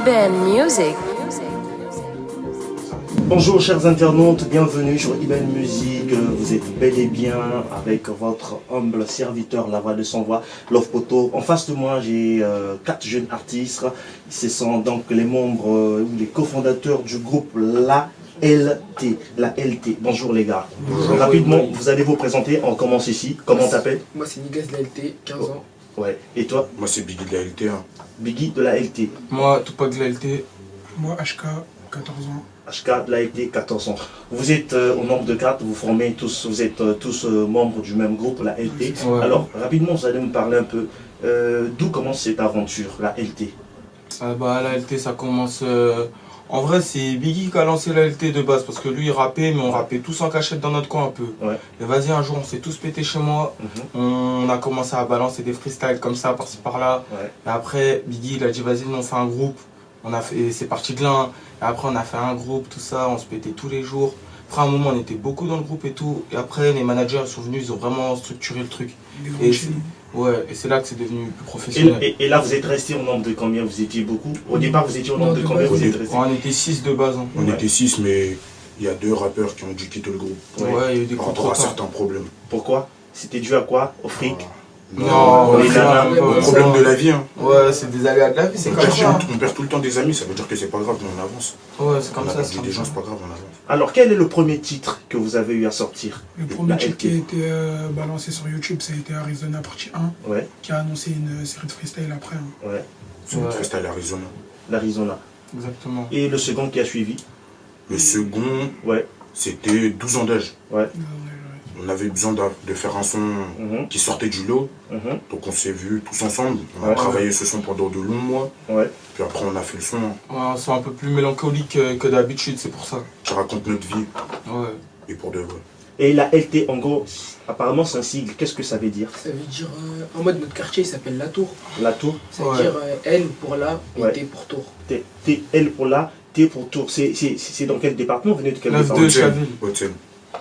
Iben Music. Bonjour chers internautes, bienvenue sur Iben Music. Vous êtes bel et bien avec votre humble serviteur, la voix de son voix, Love Poto. En face de moi, j'ai 4 jeunes artistes. Ce sont donc les membres ou les cofondateurs du groupe La LT. Bonjour les gars. Bonjour. Rapidement, vous allez vous présenter. On commence ici. Comment t'appelles? Moi c'est Nigas de la LT, 15 ans. Ouais. Et toi? Moi c'est Biggie de la LT. Biggie de la LT. Moi, Tupac de la LT. Moi, HK, 14 ans. HK de la LT, 14 ans. Vous êtes au nombre de 4, vous êtes tous membres du même groupe, la LT. Ouais. Alors, rapidement, vous allez me parler un peu d'où commence cette aventure, la LT. La LT, ça commence... En vrai, c'est Biggie qui a lancé la LT de base, parce que lui, il rappait, mais on rappait tous en cachette dans notre coin un peu. Ouais. Et vas-y, un jour, on s'est tous pété chez moi. On a commencé à balancer des freestyles comme ça, par-ci, par-là. Ouais. Et après, Biggie, il a dit, vas-y, on fait un groupe. C'est parti de là. Et après, on a fait un groupe, tout ça, on se pétait tous les jours. Après, à un moment, on était beaucoup dans le groupe et tout. Et après, les managers sont venus, ils ont vraiment structuré le truc. Des Et grands chaînes. ouais, et c'est là que c'est devenu plus professionnel. Et là, vous êtes resté au nombre de combien? Vous étiez beaucoup? Au départ, vous étiez au nombre de Non, combien? de Vous base, êtes resté? On était 6 de base. Hein. On Ouais. était 6, mais il y a 2 rappeurs qui ont dû quitter le groupe. Ouais. Ouais, il y a eu des Par rapport à contretemps. certains problèmes. Pourquoi? C'était dû à quoi? Au fric? Non, les c'est nanas, un peu- Au problème de la vie. Ouais, c'est des aléas de la vie, c'est On comme perd, ça. on perd tout le temps des amis, ça veut dire que c'est pas grave, mais on avance. Ouais, c'est comme On a ça, c'est perdu comme des ça. gens, c'est pas grave, on avance. Alors, quel est le premier titre que vous avez eu à sortir? Le premier La titre LT. qui a été balancé sur YouTube, ça a été Arizona partie 1, Ouais, qui a annoncé une série de freestyle après. Hein. ouais, C'est une Ouais. freestyle Arizona. l'Arizona. Exactement. Et le second qui a suivi? Le second, Ouais, c'était 12 ans d'âge. ouais. On avait besoin de faire un son Mhm, qui sortait du lot, mhm, donc on s'est vus tous ensemble. On a Ouais. travaillé ce son pendant de longs mois, ouais. puis après on a fait le son Ouais, c'est un peu plus mélancolique que d'habitude, c'est pour ça. qui raconte notre vie, Ouais. et pour de vrai. Et la LT, en gros, apparemment c'est un sigle. Qu'est-ce que ça veut dire? Ça veut dire, en mode notre quartier il s'appelle La Tour. La tour? Ça veut Ouais. dire L pour là et Ouais. T pour tour. L pour là, T pour tour. C'est dans quel département? Vous venez de quel 9-2 département? Chaville. Haute-Seine.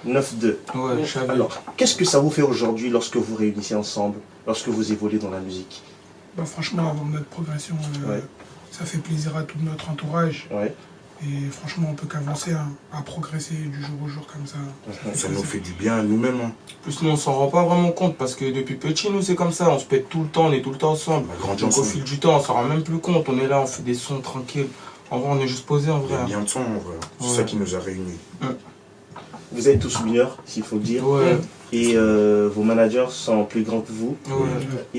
9-2. Ouais, Chaville. Alors, qu'est-ce que ça vous fait aujourd'hui lorsque vous réunissez ensemble, lorsque vous évoluez dans la musique? Bah, franchement, avant notre progression, Ouais. ça fait plaisir à tout notre entourage. Ouais. Et franchement, on peut qu'avancer, hein, à progresser du jour au jour comme ça. Ça nous fait du bien à nous-mêmes. Hein. Plus nous, on s'en rend pas vraiment compte parce que depuis petit, nous, c'est comme ça. On se pète tout le temps, on est tout le temps ensemble. On a grandi Donc au ensemble. fil du temps, on s'en rend même plus compte. On est là, on fait des sons tranquilles. En vrai, on est juste posé en Il y vrai. a bien de son en vrai. C'est Ouais. ça qui nous a réunis. Vous êtes tous mineurs, s'il faut le dire. Ouais, Et vos managers sont plus grands que vous. ouais.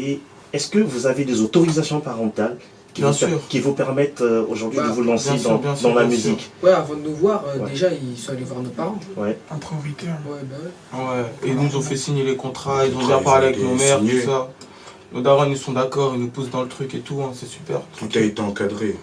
Et est-ce que vous avez des autorisations parentales Bien sûr. qui vous permettent aujourd'hui Bah, de vous lancer bien sûr, dans, bien sûr, dans la bien sûr. musique? Ouais, avant de nous voir, Ouais. déjà ils sont allés voir nos parents. Ouais. En priorité. Hein. Ouais, bah ouais. Ouais, et ils nous ont fait signer les contrats, ils ont Les bien contrats, parlé ils avec ont nos été mères, tout signés. ça. Nos darons, ils sont d'accord, ils nous poussent dans le truc et tout, hein, c'est super. Tout a été encadré.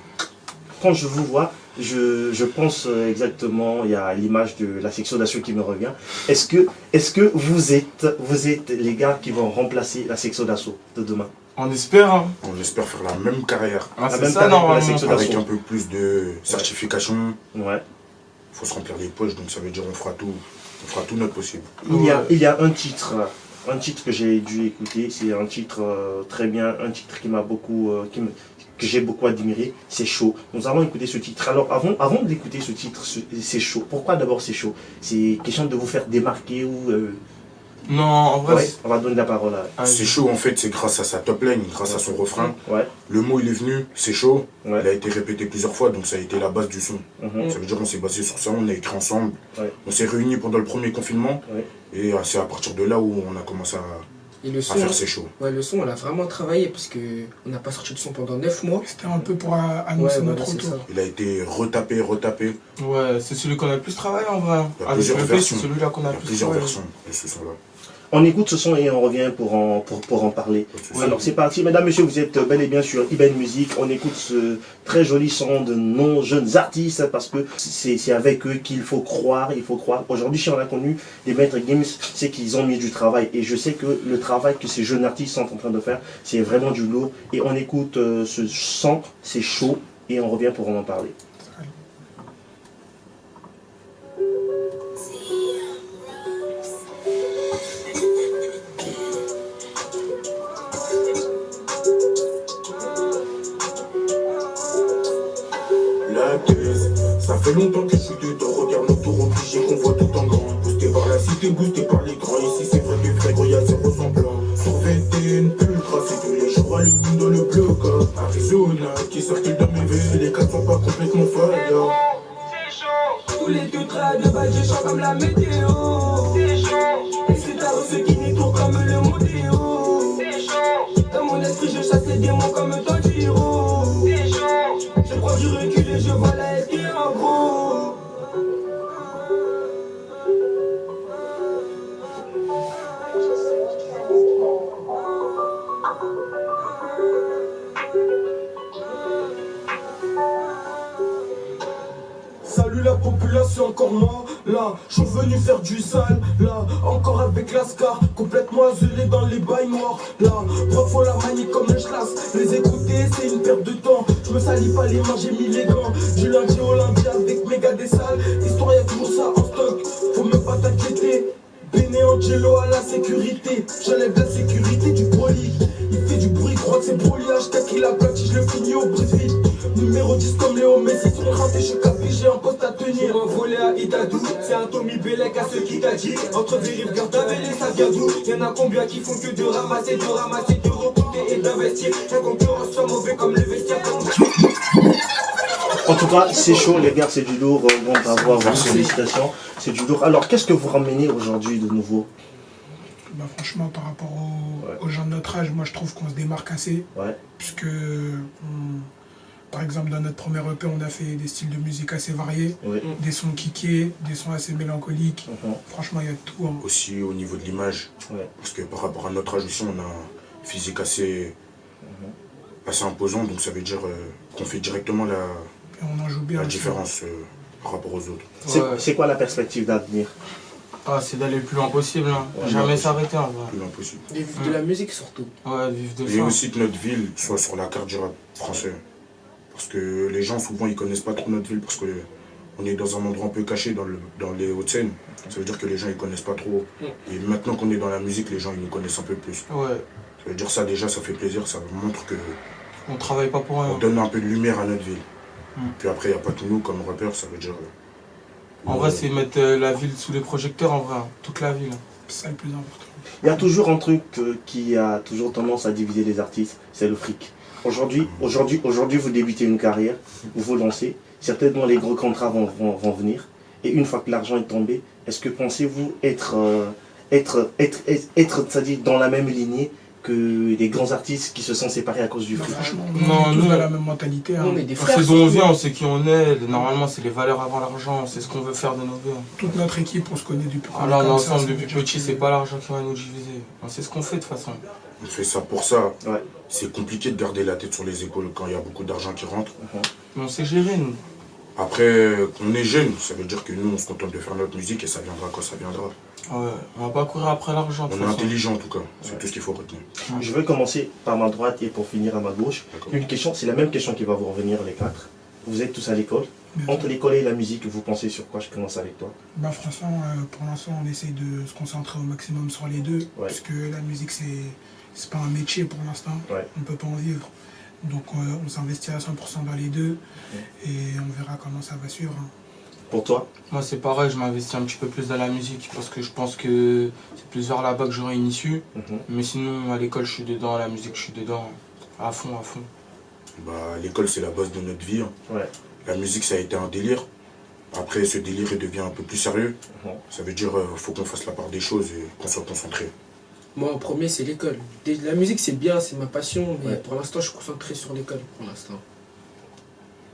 Quand je vous vois, je pense exactement, il y a l'image de la section d'assaut qui me revient. Est-ce que vous êtes les gars qui vont remplacer la section d'assaut de demain? On espère, hein. On espère faire la même carrière. Ah, La c'est même ça carrière pour la normalement. section Avec d'assaut. un peu plus de certification. Ouais. Il faut se remplir les poches, donc ça veut dire on fera tout. On fera tout notre possible. Il y a un titre que j'ai dû écouter, c'est un titre très bien, un titre qui m'a beaucoup, que j'ai beaucoup admiré, c'est Chaud. Nous allons écouter ce titre. Alors avant d'écouter ce titre, c'est Chaud. Pourquoi d'abord c'est Chaud? C'est question de vous faire démarquer ou... Non, en vrai, Ouais, on va donner la parole à... Ah, C'est chaud en fait, c'est grâce à sa top line, grâce à son refrain. Ouais, Le mot il est venu, c'est chaud. ouais. Il a été répété plusieurs fois, donc ça a été la base du son. Mhm. Ça veut dire qu'on s'est basé sur ça, on a écrit ensemble. Ouais. On s'est réunis pendant le premier confinement. Ouais. Et c'est à partir de là où on a commencé Et le à son, faire c'est chaud. ouais, le son on l'a vraiment travaillé parce que on n'a pas sorti de son pendant 9 mois. C'était un peu pour annoncer Ouais, notre voilà, c'est ça. retour. Il a été retapé. ouais, c'est celui qu'on a le plus travaillé en vrai. Il y a Avec plusieurs le fait, versions. c'est celui-là qu'on Il y a a le plus plusieurs travaillé. versions de ce son-là. On écoute ce son et on revient pour en parler. Pas de souci. Alors c'est parti, mesdames, messieurs, vous êtes bel et bien sur Iben Music. On écoute ce très joli son de nos jeunes artistes parce que c'est avec eux qu'il faut croire, il faut croire. Aujourd'hui, si on a connu des maîtres games, c'est qu'ils ont mis du travail. Et je sais que le travail que ces jeunes artistes sont en train de faire, c'est vraiment du lourd. Et on écoute ce son, c'est chaud, et on revient pour en parler. fait longtemps que je suis dedans. Regarde autour obligé qu'on voit tout en grand. Boosté par la cité, boosté par les grands. Ici c'est vrai du frère, y'a zéro semblant. Survêté une pulcra, c'est tous les jours à l'une dans le bloc. Arizona qui circule dans mes veines. Les quatre sont pas complètement folles. Tous les deux traits de balle, je chante comme la météo. C'est chaud. Et c'est à ceux qui détournent comme le modéo. C'est chaud. Dans mon esprit, je chasse les démons comme Tanjiro. C'est chaud. Je prends du recul et je vois la SG en gros. Salut la population, encore moi, là, je suis venu faire du sale, là, encore avec l'ascar, complètement azelé dans les bails noirs, là, faut la manier comme un schlass, les écouter c'est une perte de temps, je me salis pas les mains, j'ai mis les gants, du lundi au lundi avec méga des salles, histoire y'a toujours ça en stock, faut même pas t'inquiéter, Béné Angelo à la sécurité, j'enlève la sécurité du poli, il fait du bruit, crois que c'est Broly, hashtag il a plaqué, je le finis au brise-vide. Numéro 10 comme Léo Messi, son crainté, je suis capé, j'ai un poste à tenir. Un volet à Itadou, c'est un Tommy Bellec à ceux qui t'a dit. Entre dérive, garde à et ça vient d'où? Y'en a combien qui font que de ramasser, de recruter et d'investir. Un concurrent soit mauvais comme le vestiaire. En tout cas, c'est chaud, les gars, c'est du lourd. Bon, bravo, vos félicitations. C'est du lourd. Alors, qu'est-ce que vous ramenez aujourd'hui de nouveau? Bah, franchement, par rapport aux gens de notre âge, moi je trouve qu'on se démarque assez. Ouais. Puisque, par exemple, dans notre premier EP, on a fait des styles de musique assez variés. Oui. Des sons kickés, des sons assez mélancoliques. Franchement, il y a de tout. Hein. Aussi au niveau de l'image, parce que par rapport à notre âge aussi, on a un physique assez imposant, donc ça veut dire qu'on fait directement Et on en joue bien la aussi. différence par rapport aux autres. C'est quoi la perspective d'avenir? Ah, c'est d'aller le plus loin possible, hein. Ouais, Jamais s'arrêter en vrai. Plus loin possible. De vivre de la musique surtout. Ouais, vivre de Et ça. aussi que notre ville soit sur la carte du rap français. Parce que les gens souvent ils connaissent pas trop notre ville parce que on est dans un endroit un peu caché dans les Hauts-de-Seine. Ça veut dire que les gens ils connaissent pas trop. Et maintenant qu'on est dans la musique, les gens ils nous connaissent un peu plus. Ouais, Ça veut dire ça déjà, ça fait plaisir, ça montre que on travaille pas pour rien. on donne un peu de lumière à notre ville. Puis après, il n'y a pas que nous comme rappeurs, ça veut dire... En vrai, c'est mettre la ville sous les projecteurs, en vrai, hein. Toute la ville. C'est ça le plus important. Il y a toujours un truc qui a toujours tendance à diviser les artistes, c'est le fric. Aujourd'hui, vous débutez une carrière, vous vous lancez, certainement les gros contrats vont venir, et une fois que l'argent est tombé, est-ce que pensez-vous être c'est-à-dire dans la même lignée que les grands artistes qui se sont séparés à cause du Bah, fric? franchement, Non, on est tous nous, dans la même mentalité. Hein. On est des On frères. sait d'où on surtout. vient, on sait qui on est. Normalement, c'est les valeurs avant l'argent, c'est ce qu'on veut faire de nos vies. Toute notre équipe, on se connaît depuis qu'on est Alors, comme ça, l'ensemble ça veut depuis dire petit, que- c'est pas l'argent qui va nous diviser. On sait ce qu'on fait de toute façon. On fait ça pour ça. Ouais. C'est compliqué de garder la tête sur les épaules quand il y a beaucoup d'argent qui rentre. Mais on sait gérer, nous. Après, on est jeune, ça veut dire que nous, on se contente de faire notre musique et ça viendra quand ça viendra. Ouais, on va pas courir après l'argent. de On toute est façon. intelligent en tout cas, c'est tout ce qu'il faut retenir. Je vais commencer par ma droite et pour finir à ma gauche. D'accord. Une question, c'est la même question qui va vous revenir les quatre. Vous êtes tous à l'école. Bien Entre sûr. l'école et la musique, vous pensez sur quoi? Je commence avec toi. Bah, franchement, pour l'instant, on essaye de se concentrer au maximum sur les deux. Ouais. Parce que la musique, c'est pas un métier pour l'instant. Ouais. On ne peut pas en vivre. Donc, on s'investit à 100% dans les deux. Et on verra comment ça va suivre. Hein. Pour toi? Moi, c'est pareil, je m'investis un petit peu plus dans la musique parce que je pense que c'est plus vers là-bas que j'aurai une issue. Mais sinon, à l'école, je suis dedans, à la musique, je suis dedans. À fond, à fond. Bah, l'école, c'est la base de notre vie. Hein. Ouais. La musique, ça a été un délire. Après, ce délire, il devient un peu plus sérieux. Ça veut dire faut qu'on fasse la part des choses et qu'on soit concentré. Moi, en premier, c'est l'école. La musique, c'est bien, c'est ma passion, mais Ouais. pour l'instant, je suis concentré sur l'école. Pour l'instant.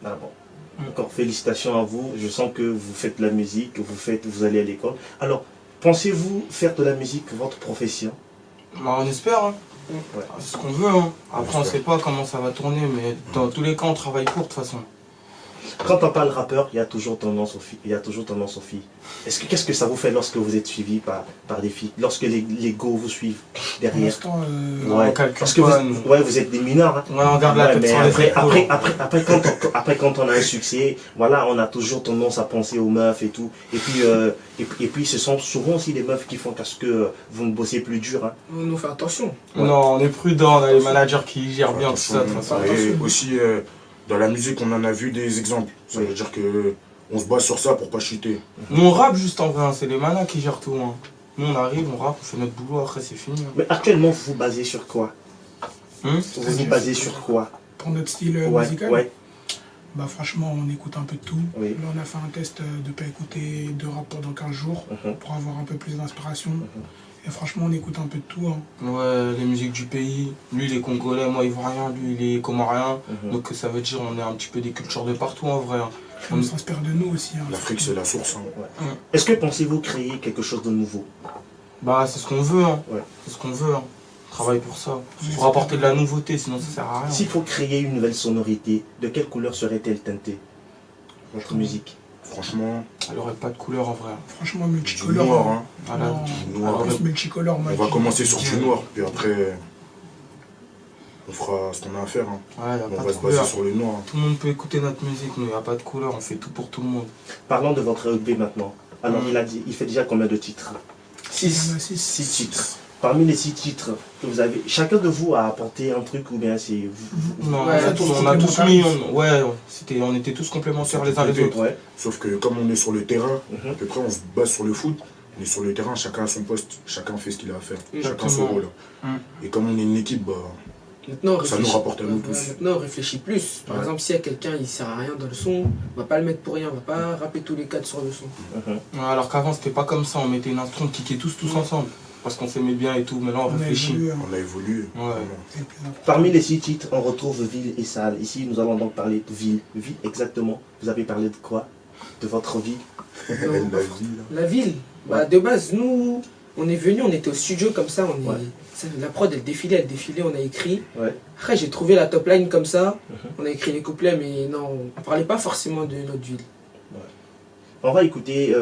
Ah bon. Encore félicitations à vous. Je sens que vous faites de la musique, que vous allez à l'école. Alors, pensez-vous faire de la musique votre profession? Bah, on espère, hein. Ouais. C'est ce qu'on veut, hein. Après, on sait pas comment ça va tourner, mais dans tous les cas, on travaille pour, de toute façon. Quand on parle rappeur, il y a toujours tendance aux filles. Qu'est-ce que ça vous fait lorsque vous êtes suivi par des filles? Lorsque les go vous suivent Pour derrière? l'instant, Ouais. on calcule Parce que pas, vous, nous. ouais, vous êtes des mineurs. Hein. Ouais, on garde la Ouais, tête mais sur les épaules. après, quand on a un succès, voilà, on a toujours tendance à penser aux meufs et tout. Et puis ce sont souvent aussi les meufs qui font parce que vous ne bossez plus dur. Hein. On fait attention. Non, on est prudent, on a les managers qui gèrent bien tout ça, de toute façon. Et aussi, dans la musique, on en a vu des exemples. Ça veut dire que on se base sur ça pour pas chuter. Nous on rappe juste en vrai, hein, c'est les manas qui gèrent tout. Hein. Nous on arrive, on rappe, on fait notre boulot, après c'est fini. Hein. Mais actuellement, vous vous basez sur quoi? Vous vous basez sur quoi? Pour notre style musical, Ouais. bah franchement, on écoute un peu de tout. Oui. Là, on a fait un test de pas écouter de rap pendant 15 jours pour avoir un peu plus d'inspiration. Et franchement, on écoute un peu de tout. Hein. Ouais, les musiques du pays. Lui, il est congolais, moi, ivoirien, lui, il est comorien. Donc ça veut dire on est un petit peu des cultures de partout en vrai. Hein. On s'inspire de nous aussi. Hein. L'Afrique, c'est la source. Hein. Ouais. Est-ce que pensez-vous créer quelque chose de nouveau? Bah, c'est ce qu'on veut. Hein. Ouais. C'est ce qu'on veut. Hein. On travaille pour ça. Pour apporter de la nouveauté, sinon ça sert à rien. S'il faut créer une nouvelle sonorité, de quelle couleur serait-elle teintée, votre musique? Franchement, Elle aurait pas de couleur en vrai. Franchement, du multicolore. noir. Hein. Voilà. Non, Du noir. plus multicolore. On va commencer sur du noir, puis après, on fera ce qu'on a à faire. Hein. Ouais, y a On pas va de se baser couleur. sur le noir. Tout le monde peut écouter notre musique, nous, il n'y a pas de couleur, on fait tout pour tout le monde. Parlons de votre EP maintenant. Alors, il fait déjà combien de titres? Il y en a 6. 6 titres. Parmi les 6 titres que vous avez, chacun de vous a apporté un truc ou bien c'est vous? Non, Ouais, on a tous mis, on était tous complémentaires les uns les autres. Ouais. Sauf que comme on est sur le terrain, Mhm. à peu près on se base sur le foot. On est sur le terrain, chacun a son poste, chacun fait ce qu'il a à faire, chacun Exactement. son rôle. Et comme on est une équipe, bah, Maintenant, on ça nous réfléchit. rapporte à nous Ouais, tous. maintenant, on réfléchit plus. Par exemple, s'il y a quelqu'un, il sert à rien dans le son, on va pas le mettre pour rien, on va pas rapper tous les 4 sur le son. Mhm. Ouais, alors qu'avant c'était pas comme ça, on mettait une instru, on kickait tous ensemble. Parce qu'on s'aimait bien et tout, maintenant on On a réfléchit. évolué. Hein. On a évolué. Ouais. vraiment. C'est le plus important. Parmi les 6 titres, on retrouve Ville et Salle. Ici, nous allons donc parler de Ville. Ville, exactement. Vous avez parlé de quoi? De votre vie? La vie, là. La ville, bah, de base, nous, on est venus, on était au studio comme ça, on est... Ouais. La prod, elle défilait, on a écrit. Ouais. Après, j'ai trouvé la top line comme ça, on a écrit les couplets, mais non, on parlait pas forcément de notre ville. On va écouter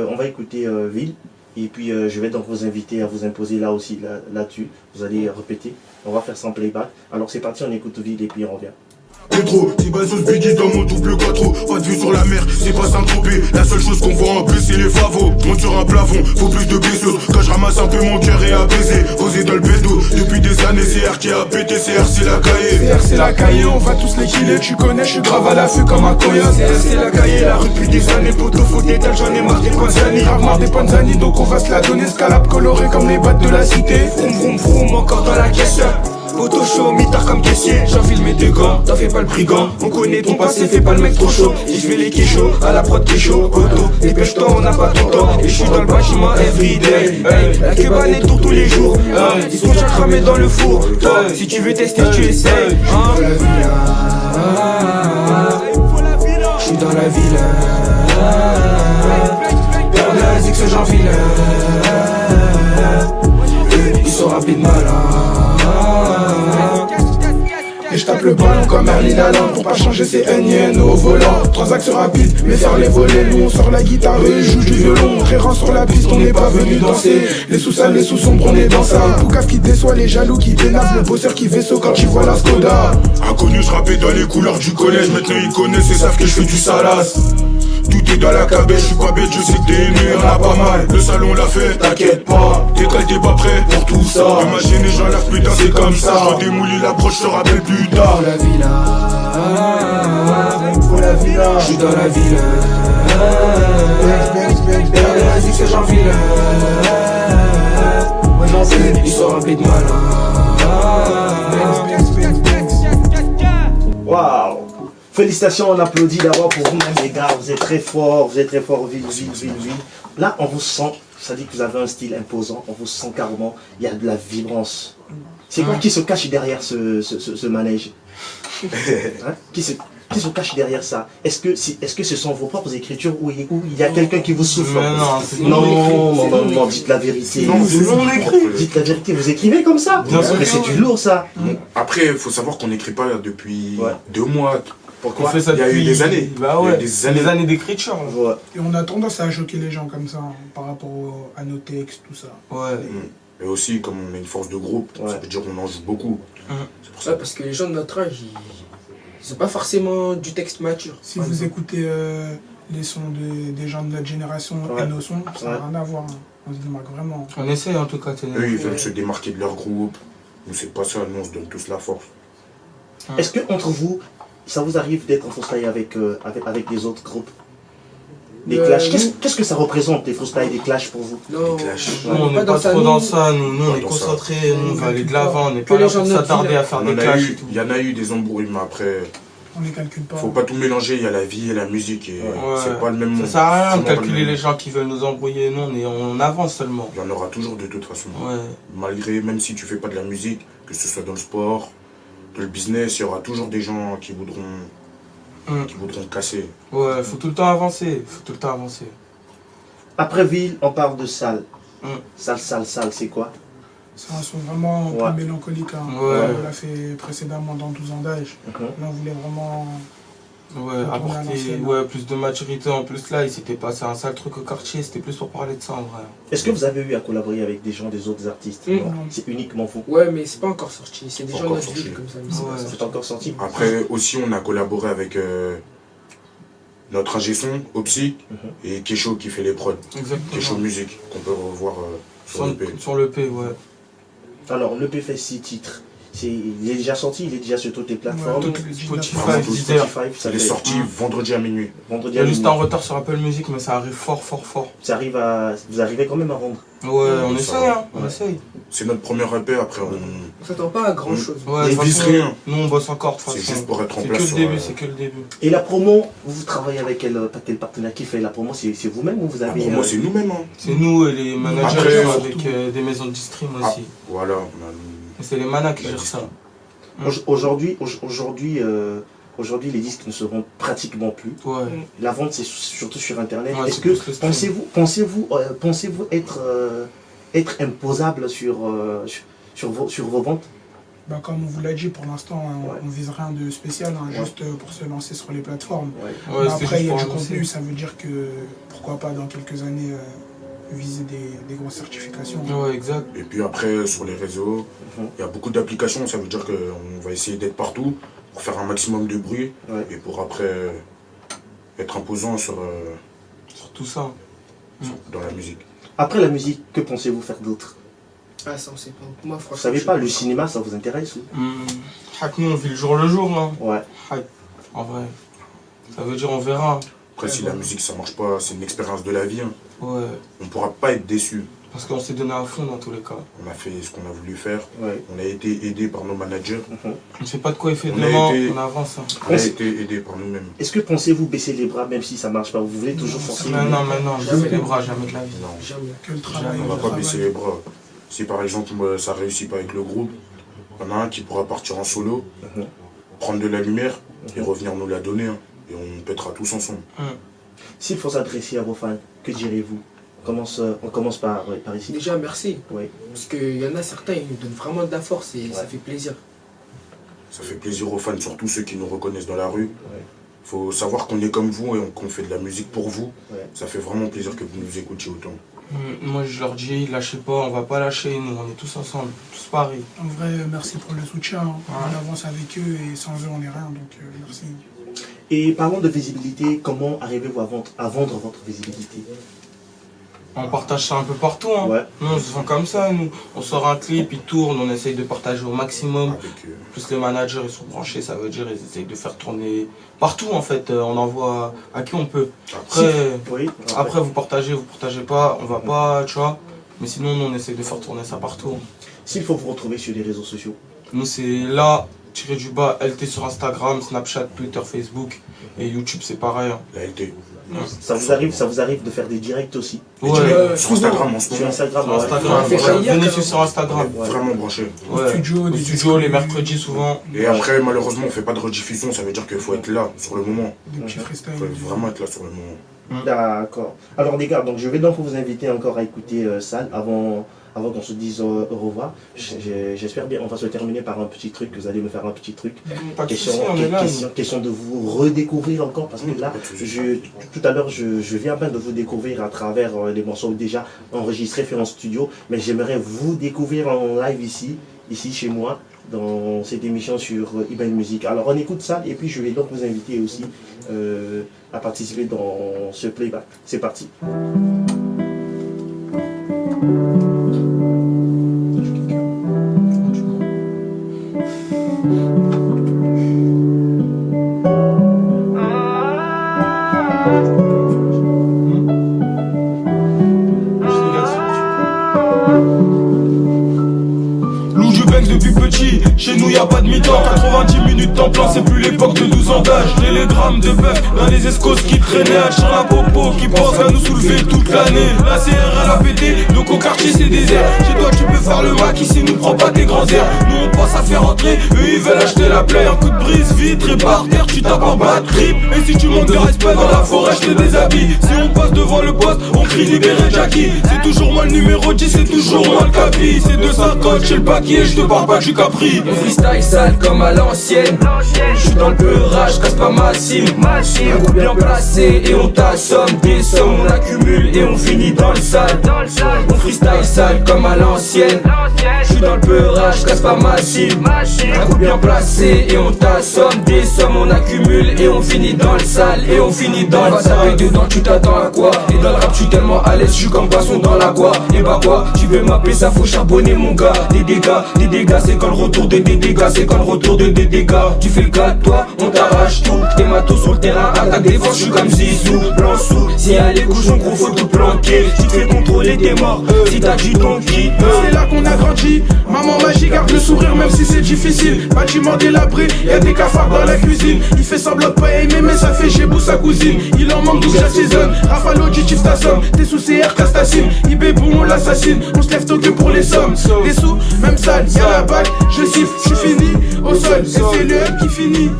Ville. Et puis je vais donc vous inviter à vous imposer là aussi, là-dessus. Vous allez répéter. On va faire sans playback. Alors c'est parti, on écoute Ville et puis on revient. Pétro, petit bazos biggie dans mon double 4. Pas de vue sur la mer, c'est pas Saint-Tropez. La seule chose qu'on voit en plus c'est les favos. Monte sur un plafond, faut plus de pesos. Quand je ramasse un peu mon cœur est apaisé. Posé dans le bédo, depuis des années c'est R qui a pété, c'est R c'est la cahier. C'est la cahier, on va tous les killer, tu connais, je suis grave à l'affût comme un coyote. C'est la cahier, la rue depuis des années, poteau faut d'étal, j'en ai marre des panzani. Grave marre des panzani, donc on va se la donner, scalap coloré comme les battes de la cité. Vroom vroom vroom, encore dans la caisse. Auto chaud, mitard comme caissier, j'enfile mes 2 gants, t'en fais pas le brigand. On connaît ton passé, fais pas le mec trop chaud. Et je vais les kéchos, à la prod kécho, auto. Dépêche-toi, on n'a pas ton temps. Et je suis dans le bâtiment everyday. Hey, la kebane est tour tous les jours. Ils sont déjà cramés dans le four. Toi, si tu veux tester, tu essayes. Je suis dans la ville. Père de la zig, ce j'enfile. Ils sont rapides malins. Et je tape le ballon comme Erling Haaland. Pour pas changer c'est NIN au volant. Transaction rapide, mais faire les volets. Nous on sort la guitare et joue du violon. Rérant sur la piste, on n'est pas venu danser. Les sous sales, les sous sombres, on est dans ça. Poucave qui déçoit, les jaloux qui dénavent. Le bosseur qui vaisseau quand tu vois la Skoda. Inconnu, je rappais dans les couleurs du collège. Maintenant ils connaissent et savent que je fais du salas. Tout est dans la cabelle, je suis pas bête, je sais que t'es aimé, y'en a pas mal. Le salon l'a fait, t'inquiète pas. T'es t'es pas prêt pour tout ça. Imagine, j'en lave putain, c'est comme ça. Je démoulis l'approche, je te rappelle plus tard. Faut la villa, faut la villa. Je suis dans la ville. Père de la zig, c'est j'enfile. Moi j'enfile, ils sont rapides malins. Waouh! Félicitations, on applaudit d'abord pour vous-même les gars, vous êtes très forts, Ville. Là on vous sent, ça dit que vous avez un style imposant, on vous sent carrément, il y a de la vibrance. C'est quoi qui se cache derrière ce manège? Hein? Qui se cache derrière ça? Est-ce que ce sont vos propres écritures ou il y a quelqu'un qui vous souffle? Mais non, c'est non, dites la vérité. Dites la vérité, vous écrivez comme ça? Bien sûr. Mais c'est du lourd ça. Après, il faut savoir qu'on n'écrit pas depuis Ouais. 2 mois. On fait ça Il y a eu depuis des années. Bah Il y a ouais, des années. des années d'écriture. Ouais. Et on a tendance à choquer les gens comme ça, hein, par rapport à nos textes, tout ça. Ouais. Et aussi, comme on est une force de groupe, Ouais. ça veut dire qu'on en joue beaucoup. C'est pour ça. Ouais, parce que les gens de notre âge, ils ont pas forcément du texte mature. Si vous écoutez les sons des gens de notre génération Ouais. et nos sons, ça n'a Ouais. rien à voir. Hein. On se démarque vraiment. On essaie en tout cas. Eux, ils veulent se démarquer de leur groupe. Nous, c'est pas ça. Nous, on se donne tous la force. Est-ce que entre vous, ça vous arrive d'être en freestyle avec les autres groupes? Des clashs. Qu'est-ce que ça représente, les freestyles, des clashs pour vous? Non, clashs. Nous, on n'est pas trop dans ça, nous on Pas est dans concentrés, nous on va aller de l'avant, on n'est Que pas les là gens pour de notre s'attarder ville, à faire des clashs et tout. Il y en a eu des embrouilles, mais après, On les calcule pas. faut pas tout mélanger. Il y a la vie et la musique. Et Ouais. c'est pas le même Ça monde. sert à rien de Vraiment pas le calculer même les monde. gens qui veulent nous embrouiller, nous on avance seulement. Il y en aura toujours de toute façon. Ouais. Malgré, même si tu fais pas de la musique, que ce soit dans le sport, dans le business, il y aura toujours des gens qui voudront casser. Ouais, faut tout le temps avancer, Après Ville, on parle de salle. Mm. Salle, c'est quoi? C'est un son vraiment Ouais. plus mélancolique. Hein. Ouais. On l'a fait précédemment dans 12 ans d'âge. Mhm. Là, on voulait vraiment. Ouais, apporter plus de maturité en plus là, il s'était passé un sale truc au quartier, c'était plus pour parler de ça en vrai. Est-ce que vous avez eu à collaborer avec des gens, des autres artistes? Mm. Non, c'est uniquement vous. Ouais, mais c'est pas encore sorti. C'est des Pas gens de encore notre ville sorti. comme ça. Mais c'est Ouais. pas C'est sorti. pas encore sorti. Après, aussi, on a collaboré avec notre ingé son, Opsi, et Kesho qui fait les prods. Kesho Exactement. Music, qu'on peut revoir sur le P. Sur le P, ouais. Alors, le P fait 6 titres. Il est déjà sorti, il est déjà sur toutes les plateformes. Ouais, Toutes les Spotify, Spotify, tout Deezer. ça Il est fait sorti vendredi à minuit. vendredi Il y à a juste minuit. un retard sur Apple Music, mais ça arrive fort. Vous arrivez quand même à rendre. Ouais, on ça essaye, va. hein, on Ouais. essaye. C'est notre premier EP, après On s'attend pas à grand chose. Ouais, on de toute vise façon, rien. nous on bosse encore de toute C'est façon. juste pour être en C'est place que le sur, début, c'est que le début. Et la promo, vous travaillez avec quel partenaire qui fait la promo? C'est vous-même ou vous avez... Pour moi, c'est nous-mêmes. Hein. C'est nous et les managers Après, qui sont surtout. avec des maisons de stream Ah, aussi. voilà. Et c'est les manas qui La gèrent disque. ça. Aujourd'hui, les disques ne se vendent pratiquement plus. Ouais. La vente, c'est surtout sur Internet. Ouais, Est-ce c'est que plus le stream. pensez-vous être imposable sur vos ventes? Bah, comme on vous l'a dit, pour l'instant, hein, Ouais. on vise rien de spécial, hein, Ouais. juste pour se lancer sur les plateformes. Ouais. Ouais, Mais c'était après, il juste y a pour du annoncer. contenu, ça veut dire que pourquoi pas dans quelques années viser des grosses certifications. Ouais, exact. Et puis après, sur les réseaux, il y a beaucoup d'applications. Ça veut dire qu'on va essayer d'être partout pour faire un maximum de bruit Ouais. et pour après être imposant sur, Sur tout ça. dans la musique. Après la musique, que pensez-vous faire d'autre? Ah, ça, on sait pas. Moi, franchement. Vous savez je pas, sais le cinéma, ça vous intéresse ou? Nous on vit le jour hein. Ouais. En vrai. Ça veut dire on verra. Après, si la musique ça marche pas, c'est une expérience de la vie. Hein. Ouais. On pourra pas être déçu. Parce qu'on s'est donné à fond dans tous les cas. On a fait ce qu'on a voulu faire. Ouais. On a été aidé par nos managers. On sait pas de quoi il fait On a demain, été- on avance. Hein. On a été aidé par nous-mêmes. Est-ce que pensez-vous baisser les bras même si ça marche pas? Vous voulez toujours forcer? Mais non, Jamais. baisser les bras, jamais de la vie. Non. Jamais. Que le travail. On le va pas travail. baisser les bras. Si par exemple ça réussit pas avec le groupe, il y en a un qui pourra partir en solo, prendre de la lumière et revenir nous la donner. Hein. Et on pètera tous ensemble. S'il faut s'adresser à vos fans, que direz-vous? On commence par ici. Déjà, merci. Oui. Parce qu'il y en a certains, ils nous donnent vraiment de la force et ça fait plaisir. Ça fait plaisir aux fans, surtout ceux qui nous reconnaissent dans la rue. Faut savoir qu'on est comme vous et qu'on fait de la musique pour vous. Ouais. Ça fait vraiment plaisir que vous nous écoutiez autant. Moi je leur dis, lâchez pas, on va pas lâcher, nous on est tous ensemble, tous pareils. En vrai, merci pour le soutien. Hein. Ouais. On avance avec eux et sans eux, on n'est rien. Donc, merci. Et parlons de visibilité, comment arrivez-vous à vendre votre visibilité? On partage ça un peu partout. Hein. Ouais. Nous on se sent comme ça, nous. On sort un clip, il tourne, on essaye de partager au maximum. Avec, Plus les managers ils sont branchés, ça veut dire ils essayent de faire tourner partout en fait. On envoie à qui on peut. Oui. Après vous partagez pas, on va pas, tu vois. Mais sinon nous on essaye de faire tourner ça partout. S'il faut vous retrouver sur les réseaux sociaux. Nous c'est là, tiré du bas, LT sur Instagram, Snapchat, Twitter, Facebook. Et YouTube c'est pareil. Hein. la LT. Ça vous arrive de faire des directs aussi? Les Ouais. directs sur Instagram en ce Sur moment. Instagram, Sur ouais. Instagram, On fait ça hier, venez quand sur même. Instagram. On est vraiment branché. Ouais. studio, Au des studio les exclus. mercredis souvent. Et après, malheureusement, on fait pas de rediffusion. Ça veut dire qu'il faut être là sur le moment. Des petits freestyles. Il faut vraiment être là sur le moment. D'accord. Alors les gars, donc je vais donc vous inviter encore à écouter Sal avant qu'on se dise au revoir. J'espère bien, on va se terminer par un petit truc, vous allez me faire un petit truc. Pas de soucis, on est là. Question de vous redécouvrir encore, parce que là, Pas de soucis. tout à l'heure, je viens à peine de vous découvrir à travers les morceaux déjà enregistrés, faits en studio, mais j'aimerais vous découvrir en live ici chez moi, dans cette émission sur Iben Music. Alors on écoute ça, et puis je vais donc vous inviter aussi à participer dans ce playback. C'est parti. temps plein, c'est plus l'époque de 12 ans d'âge. Télégramme de bœuf, dans les escos qui traînaient. Sur la popo qui pense à nous soulever toute l'année. La CRL a pété, donc au quartier c'est désert. Chez toi tu peux faire le mac, ici nous prend pas tes grands airs. Nous on pense à faire entrer, eux ils veulent acheter la plaie. Un coup de brise, vitre et par terre, tu tapes en bas de trip. Et si tu manques de respect dans la forêt, je te déshabille. Si on passe devant le poste, on crie libéré Jackie. C'est toujours moi le numéro 10, c'est toujours moi le capi. C'est 250 chez le paquier, je te parle pas du Capri. Mon freestyle sale comme à l'ancienne. J'suis dans le beurrage, casse pas ma cime. Un groupe bien placé et on t'assomme. Des sommes on accumule et on finit dans le sale. Mon freestyle sale comme à l'ancienne. J'suis dans le beurrage, casse pas ma cime. Un groupe bien placé et on t'assomme. Des sommes on accumule et on finit dans le sale. Et on finit dans le sale. Dedans tu t'attends à quoi? Et dans le rap j'suis tellement à l'aise, j'suis comme poisson dans l'aqua. Et bah quoi, tu veux m'appeler ça, faut charbonner mon gars. Des dégâts, c'est quand le retour de des dégâts. C'est quand le retour de des dégâts. Tu fais le gars, toi, on t'arrache tout. Tes matos sur le terrain, attaque défense, j'suis comme Zizou. Blanc sous, si y'a les couchons gros faut tout planquer. Tu te fais contrôler tes morts, si t'as du don qui. C'est là qu'on a grandi, maman magie garde le sourire même si c'est difficile. Bâtiment délabré, y'a des cafards dans la cuisine. Il fait semblant de pas aimer mais ça fait chez sa cousine. Il en manque d'où j'assaisonne, Rafale auditif ta somme. T'es sous CR casse ta cime, IB boum on l'assassine. On se lève tôt que pour les sommes. Des sous, même sale, y'a la balle, je siffle, j'suis fini au sol. Et c'est le M qui finit.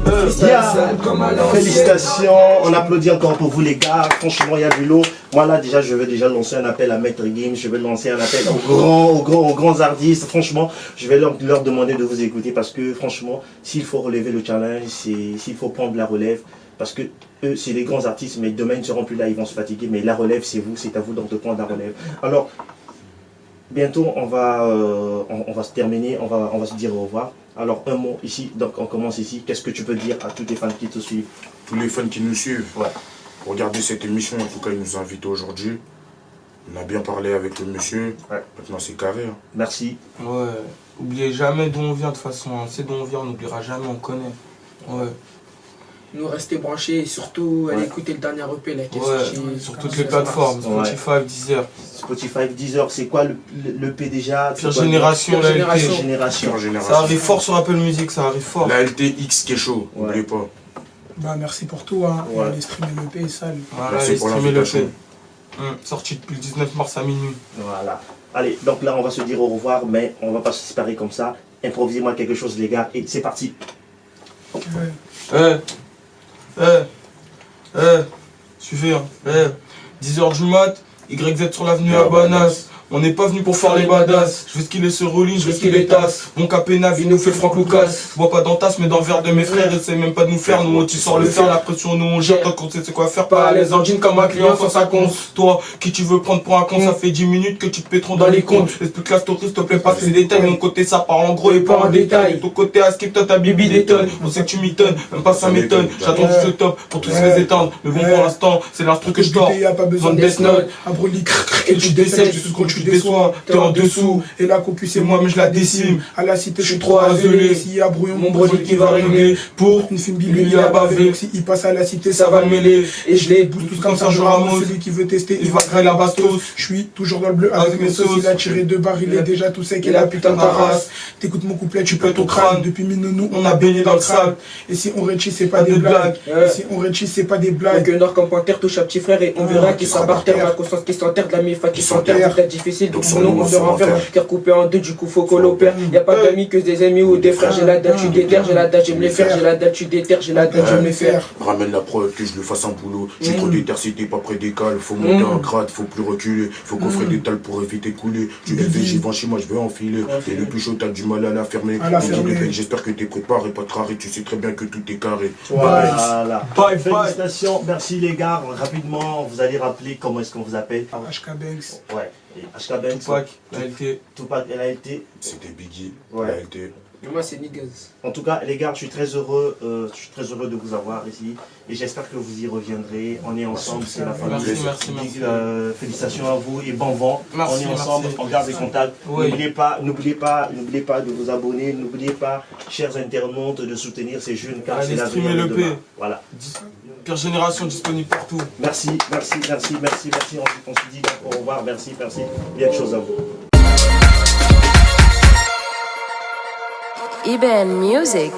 Félicitations, on applaudit encore pour vous les gars. Franchement, il y a du lot. Moi là déjà, je veux déjà lancer un appel à Maître Gims. Je veux lancer un appel aux grands artistes. Franchement, je vais leur demander de vous écouter parce que franchement, s'il faut relever le challenge, s'il faut prendre la relève, parce que eux, c'est des grands artistes, mais demain ils ne seront plus là, ils vont se fatiguer. Mais la relève, c'est vous, c'est à vous donc de prendre la relève. Alors, bientôt, on va se terminer, on va se dire au revoir. Alors, un mot ici, donc on commence ici. Qu'est-ce que tu peux dire à tous les fans qui te suivent? Tous les fans qui nous suivent, ouais. Regardez cette émission, en tout cas, il nous a invités aujourd'hui. On a bien parlé avec le monsieur, ouais. Maintenant c'est carré. Hein. Merci. Ouais, oubliez jamais d'où on vient de toute façon, hein. C'est d'où on vient, on n'oubliera jamais, on connaît. Ouais. Nous rester branchés et surtout aller écouter le dernier EP là qui est sorti sur toutes les plateformes, Spotify, Deezer. Spotify, Deezer, c'est quoi le P déjà? Pire Génération, la Génération. Ça arrive fort sur Apple Music, ça arrive fort. La LTX qui est chaud, n'oubliez pas. Bah merci pour tout, hein. Ouais. Allez streamer l'EP, sale. Voilà, allez streamer l'EP. Sorti depuis le 19 mars à minuit. Voilà. Allez, donc là on va se dire au revoir, mais on va pas se séparer comme ça. Improvisez-moi quelque chose les gars, et c'est parti. Suivez, hein. 10h du mat, YZ sur l'avenue Abanas. On n'est pas venu pour faire les badass. Je veux skiller ce rolling, je veux skiller les tasses. Mon capénave, il nous fait Franck Lucas. Je bois pas dans tasse, mais dans le verre de mes frères. Essaye même pas de nous faire, nous tu sors le fer. La pression, nous on gère, tant qu'on sait c'est quoi faire. Pas à l'aise en jean comme un client sans sa conce. Toi, qui tu veux prendre pour un con, ça fait 10 minutes que tu te pétron dans les comptes. Explique la story, s'il te plaît, pas ces détails. Mon côté, ça parle en gros et pas en détail. Ton côté, à skip, toi, ta bibi détonne. On sait que tu m'étonnes, même pas ça m'étonne. J'attends juste le top pour tous les éteindre. Mais bon, pour l'instant, c'est l'instru que je dors. Y'a pas besoin de Death Note. Un brolic, et tu décèdes, jusqu'où tu déçois. En dessous, et la cocu c'est moi mais je la décime. À la cité je suis trop azelé. S'il y a brouillon, mon brody qui va régler. Pour une fine bille, il a bavé. Donc s'il passe à la cité, ça va le mêler. Et je les booste tous comme ça, je ramasse. Celui qui veut tester, il va créer la bastos. Je suis toujours dans le bleu avec mes sauces. Il a tiré 2 barres, il est déjà tout sec et la putain de ta race. T'écoutes mon couplet, tu pètes au crâne. Depuis Minonou, on a baigné dans le sable. Et si on réchit, c'est pas des blagues. Et si on réchit, c'est pas des blagues. Que Nord comme pointeur touche à petit frère et on verra qui sera par terre. La conscience qui s'enterre, de la mifa qui s'enterre. C'est difficile, donc son nom on se renferme. Cœur coupé en deux, du coup faut qu'on l'opère. Y'a pas d'amis que des amis ou des frères. J'ai la dalle, tu déterres, j'ai la dalle, j'aime les faire. J'ai la dalle, tu déterres, j'ai la dalle, j'aime les faire. Ramène la preuve que je le fasse un boulot. J'ai trop déterre si t'es pas près des cales. Faut monter un grade, faut plus reculer. Faut coffrer des talles pour éviter de couler. Tu élevé, j'y vends chez moi, je vais enfiler. T'es le plus chaud, t'as du mal à la fermer. J'espère que t'es préparé, pas traré. Tu sais très bien que tout est carré. Voilà. Félicitations, merci les gars. Rapidement, vous allez rappeler comment est-ce qu'on vous appelle. HK Banks. Ouais. HK Banks. Tupac, LT. Tupac, LT. C'était Biggie, ouais. LT. Moi c'est Niggas. En tout cas les gars, je suis très heureux de vous avoir ici et j'espère que vous y reviendrez. On est ensemble, c'est la famille. Merci. Félicitations à vous et bon vent. Merci, on est ensemble, on garde les contacts. Oui. N'oubliez pas de vous abonner, n'oubliez pas, chers internautes, de soutenir ces jeunes car c'est la vie. Voilà. Pire Génération disponible partout. Merci. On se dit au revoir, merci. Bien de choses à vous. Iben Music.